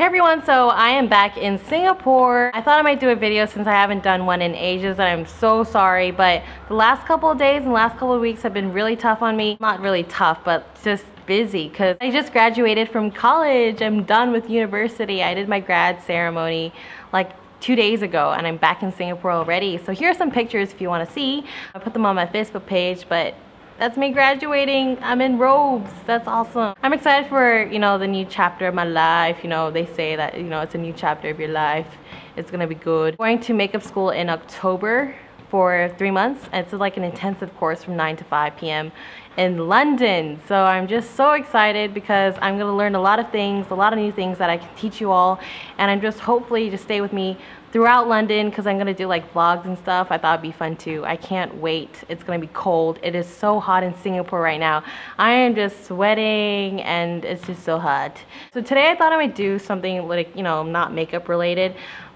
Hey everyone, so I am back in Singapore. I thought I might do a video since I haven't done one in ages and I'm so sorry, but the last couple of days and the last couple of weeks have been really tough on me. Not really tough, but just busy because I just graduated from college. I'm done with university. I did my grad ceremony like 2 days ago and I'm back in Singapore already. So here are some pictures if you want to see. I put them on my Facebook page, but that's me graduating. I'm in robes. That's awesome. I'm excited for, the new chapter of my life. They say that, it's a new chapter of your life. It's gonna be good. I'm going to makeup school in October for 3 months. It's like an intensive course from 9 to 5 p.m. in London. So I'm just so excited because I'm gonna learn a lot of things, a lot of new things that I can teach you all. And I'm just hopefully just stay with me throughout London because I'm gonna do like vlogs and stuff. I thought it'd be fun too. I can't wait. It's gonna be cold. It is so hot in Singapore right now. I am just sweating and it's just so hot. So today I thought I might do something like, not makeup related,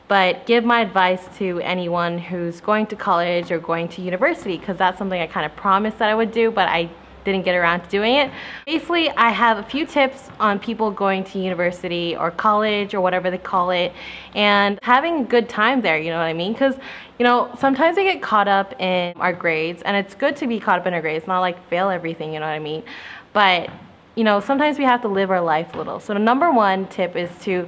but give my advice to anyone who's going to college or going to university because that's something I kind of promised that I would do, but I didn't get around to doing it. Basically, I have a few tips on people going to university or college or whatever they call it and having a good time there, you know what I mean? Because, sometimes we get caught up in our grades and it's good to be caught up in our grades, not like fail everything, you know what I mean? But, sometimes we have to live our life a little. So the number one tip is to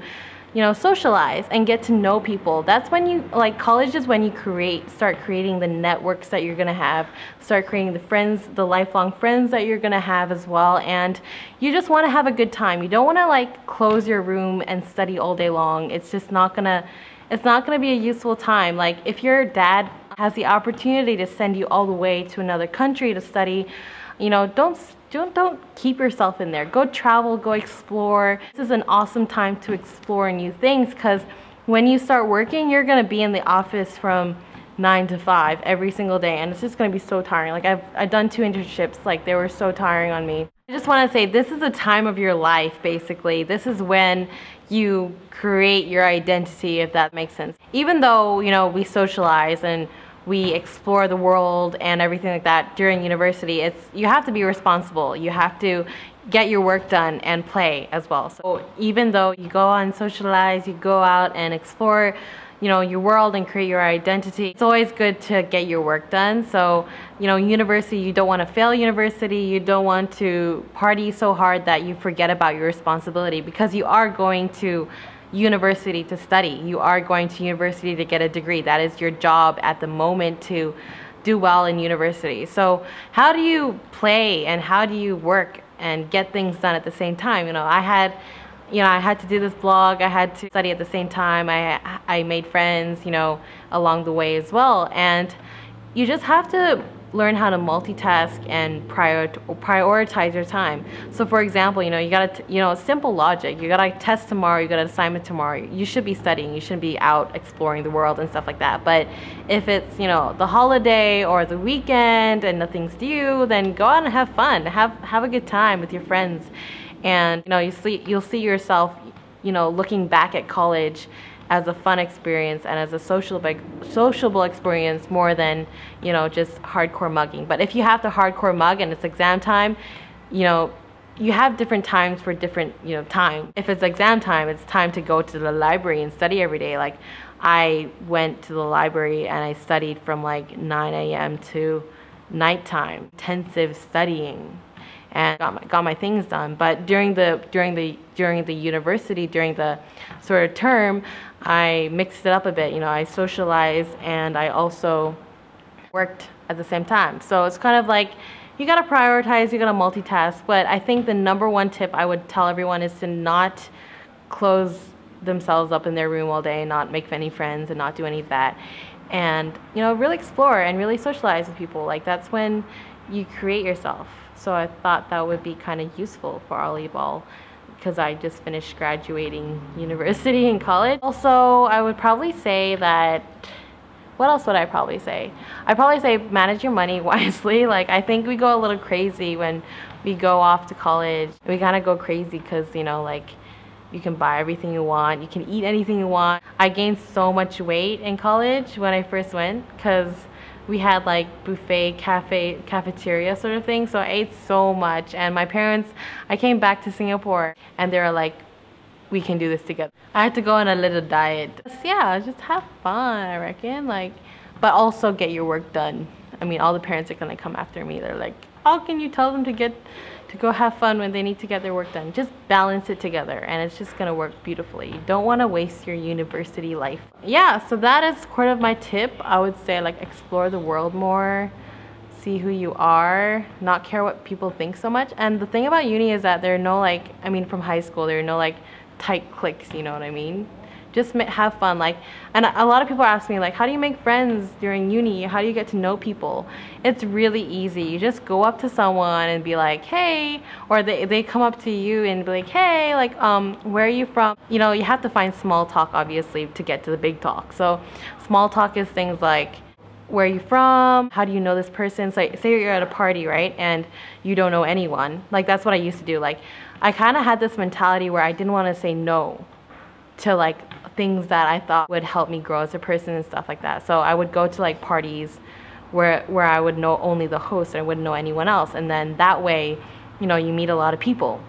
socialize and get to know people. That's when you, college is when you start creating the networks that you're gonna have, start creating the friends, the lifelong friends that you're gonna have as well, and you just wanna have a good time. You don't wanna close your room and study all day long. It's just not gonna be a useful time. Like if your dad has the opportunity to send you all the way to another country to study, don't keep yourself in there. Go travel, go explore. This is an awesome time to explore new things because when you start working, you're gonna be in the office from 9 to 5 every single day and it's just gonna be so tiring. Like I've done 2 internships, they were so tiring on me. I just wanna say this is a time of your life, basically. This is when you create your identity, if that makes sense. Even though, we socialize and we explore the world and everything like that during university, you have to be responsible. You have to get your work done and play as well. So even though you go out and socialize, you go out and explore, your world and create your identity, it's always good to get your work done. So, university, you don't want to fail university. You don't want to party so hard that you forget about your responsibility because you are going to university to study. You are going to university to get a degree. That is your job at the moment to do well in university. So how do you play and how do you work and get things done at the same time? I had to do this vlog. I had to study at the same time. I made friends, along the way as well. And you just have to learn how to multitask and prioritize your time. So for example, you gotta, simple logic. You got a test tomorrow, you got an assignment tomorrow. You should be studying, you shouldn't be out exploring the world and stuff like that. But if it's, the holiday or the weekend and nothing's due, then go out and have fun. Have a good time with your friends. And, you'll see yourself, looking back at college as a fun experience and as a sociable experience more than, just hardcore mugging. But if you have to hardcore mug and it's exam time, you have different times for different, time. If it's exam time, it's time to go to the library and study every day. Like I went to the library and I studied from 9 a.m. to nighttime, intensive studying, and got my things done. But during the university, during the sort of term, I mixed it up a bit. I socialized and I also worked at the same time. So it's kind of like you gotta prioritize, you gotta multitask. But I think the number one tip I would tell everyone is to not close themselves up in their room all day, not make any friends and not do any of that. And really explore and really socialize with people. That's when you create yourself. So I thought that would be kind of useful for all of all because I just finished graduating university and college. Also, I would probably say that, what else would I probably say? I'd probably say manage your money wisely. I think we go a little crazy when we go off to college. We kind of go crazy because, you can buy everything you want, you can eat anything you want. I gained so much weight in college when I first went because we had buffet cafeteria sort of thing, so I ate so much. And my parents, I came back to Singapore and they were like, we can do this together. I had to go on a little diet. Yeah, just have fun, I reckon. Like, but also get your work done. I mean, all the parents are gonna come after me. They're like, how can you tell them to go have fun when they need to get their work done? Just balance it together and it's just gonna work beautifully. You don't wanna waste your university life. Yeah, so that is sort of my tip. I would say, like, explore the world more, see who you are, not care what people think so much. And the thing about uni is that there are no, like, I mean, from high school, there are no, like, tight cliques, you know what I mean? Just have fun. Like, and a lot of people ask me, like, how do you make friends during uni? How do you get to know people? It's really easy. You just go up to someone and be like, hey, or they come up to you and be like, hey, like, where are you from? You know, you have to find small talk, obviously, to get to the big talk. So small talk is things like, where are you from? How do you know this person? So say you're at a party, right? And you don't know anyone. Like, that's what I used to do. Like, I kind of had this mentality where I didn't want to say no to, like, things that I thought would help me grow as a person and stuff like that. So I would go to, like, parties where I would know only the host and I wouldn't know anyone else. And then that way, you know, you meet a lot of people.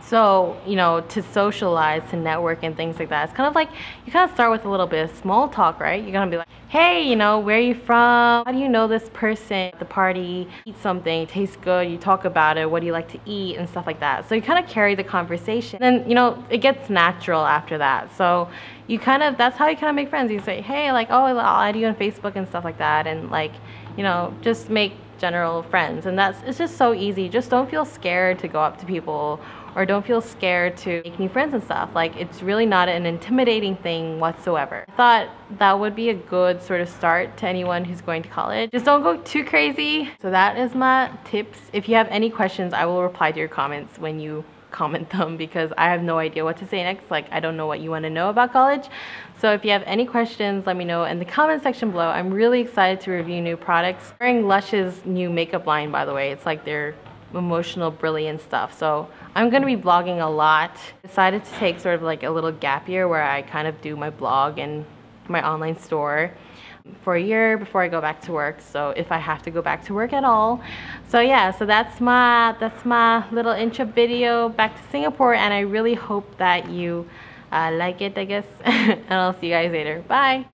So, you know, to socialize, to network and things like that, it's kind of like, you kind of start with a little bit of small talk, right? You're gonna be like, hey, you know, where are you from? How do you know this person at the party? Eat something, it tastes good, you talk about it, what do you like to eat and stuff like that. So you kind of carry the conversation. Then, you know, it gets natural after that. So you kind of, that's how you kind of make friends. You say, hey, like, oh, I'll add you on Facebook and stuff like that. And, like, you know, just make general friends. And it's just so easy. Just don't feel scared to go up to people, or don't feel scared to make new friends and stuff. Like, it's really not an intimidating thing whatsoever. I thought that would be a good sort of start to anyone who's going to college. Just don't go too crazy. So that is my tips. If you have any questions, I will reply to your comments when you comment them, because I have no idea what to say next. Like, I don't know what you want to know about college. So if you have any questions, let me know in the comment section below. I'm really excited to review new products. Wearing Lush's new makeup line, by the way. It's like their emotional brilliant stuff. So I'm gonna be vlogging a lot. Decided to take sort of like a little gap year where I kind of do my blog and my online store for a year before I go back to work. So if I have to go back to work at all. So yeah, so that's my little intro video back to Singapore, and I really hope that you like it, I guess. And I'll see you guys later. Bye.